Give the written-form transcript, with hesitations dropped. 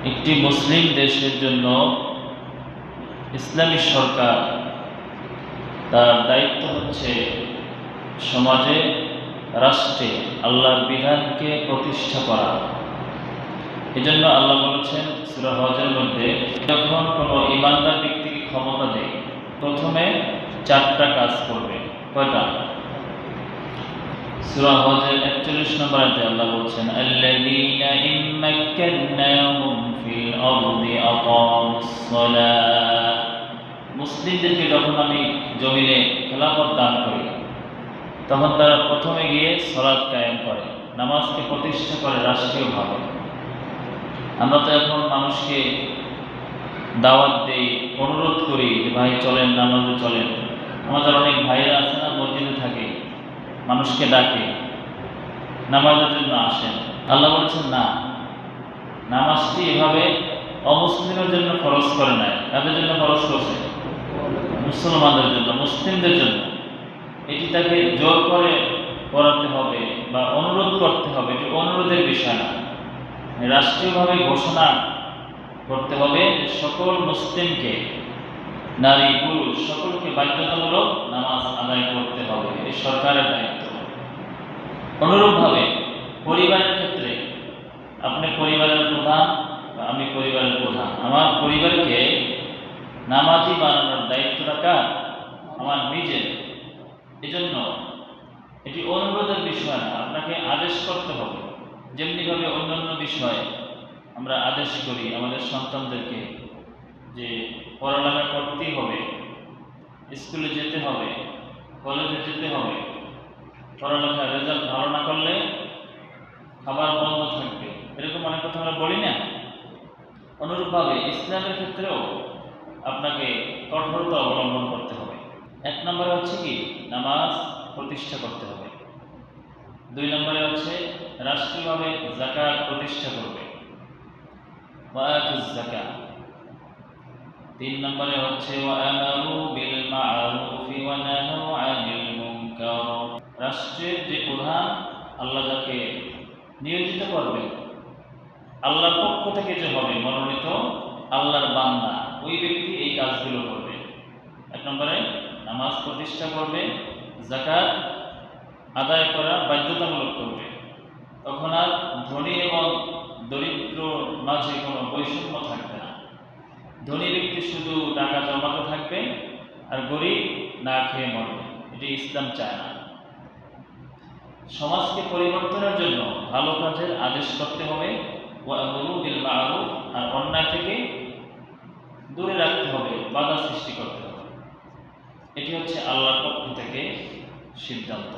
একটি মুসলিম দেশের জন্য ইসলামী সরকার তার দায়িত্ব হচ্ছে সমাজে, রাষ্ট্রে আল্লাহর বিধানকে প্রতিষ্ঠা করা। এজন্য আল্লাহ বলেছেন সূরা হজের মধ্যে, যখন কোনো ইমানদার ব্যক্তিকে ক্ষমতা দেয় প্রথমে 4টা কাজ করবে। কয়টা? সূরা হজের 41 নম্বর আয়াতে আল্লাহ বলছেন, আল্লাযীনা ইম্মাক্কান্নাহুম ফিল আরদি আকামুস সালাহ। মুসলিমদেরকে যখন আমি জমিনে খেলাফত দান করি তখন তারা প্রথমে গিয়ে সালাত কায়েম করে, নামাজকে প্রতিষ্ঠা করে রাষ্ট্রীয়ভাবে। আমরা তো এখন মানুষকে দাওয়াত দেই, অনুরোধ করি যে ভাই চলেন, নামাজে চলেন। আমাদের অনেক ভাইয়েরা আছে না, মসজিদে থাকে, মানুষকে ডাকে নামাজের জন্য আসেন। আল্লাহ বলেছেন না, নামাজটি এভাবে অমুসলিমের জন্য খরচ করে নাই। তাদের জন্য খরচ করছে? মুসলমানদের জন্য, মুসলিমদের জন্য। এটি তাকে জোর করে করাতে হবে বা অনুরোধ করতে হবে, এটি অনুরোধের বিষয় না। রাষ্ট্রীয়ভাবে ঘোষণা করতে হবে সকল মুসলিমকে, নারী পুরুষ সকলকে বাধ্যতামূলক নামাজ আদায় করতে হবে। এটি সরকারের দায়িত্ব। অনুরূপভাবে পরিবারের ক্ষেত্রে আপনি পরিবারের প্রধান বা আমি পরিবারের প্রধান, আমার পরিবারকে নামাজি বানানোর দায়িত্বটা কার? আমার নিজের। এজন্য এটি অনুরোধের বিষয় না, আপনাকে আদেশ করতে হবে। যেমনিভাবে অন্যান্য বিষয়ে আমরা আদেশ করি আমাদের সন্তানদেরকে যে পড়ালেখা করতেই হবে, স্কুলে যেতে হবে, কলেজে যেতে হবে, পড়ালেখার রেজাল্ট ভালো না করলে খাবার বন্ধ থাকবে, এরকম অনেক কথা আমরা বলি না? অনুরূপভাবে ইসলামের ক্ষেত্রেও আপনাকে কঠোরতা অবলম্বন করতে হবে। 1 নম্বরে হচ্ছে কি, নামাজ প্রতিষ্ঠা করতে হবে। 2 নম্বরে হচ্ছে রাষ্ট্রীয়ভাবে যাকাত প্রতিষ্ঠা করবে, ওয়াতুজ যাকাত। 3 নম্বরে হচ্ছে ওয়া'আমারু বিল মা'রুফি ওয়া নাহাউ আনিল মুনকার। রাষ্ট্রের যে প্রধান, আল্লাহ যাকে নিয়োজিত করবে, আল্লাহর পক্ষ থেকে যে হবে মনোনীত আল্লাহর বান্দা, ওই ব্যক্তি এই কাজগুলো করবে। 1 নম্বরে নামাজ প্রতিষ্ঠা করবে, যাকাত আদায় করা বাধ্যতামূলক করবে। তখন আর ধনী এবং দরিদ্র মাঝে কোনো বৈষম্য থাকবে না। ধনী ব্যক্তি শুধু টাকা জমাতে থাকবে আর গরিব না খেয়ে মরবে। এটি ইসলাম চায় না। সমাজকে পরিবর্তনের জন্য ভালো কাজের আদেশ করতে হবে, ওয়া'মুরু বিল মা'রুফ, আর অন্যায় থেকে দূরে রাখতে হবে, বাধা সৃষ্টি করতে হবে। এটি হচ্ছে আল্লাহর পক্ষ থেকে সিদ্ধান্ত।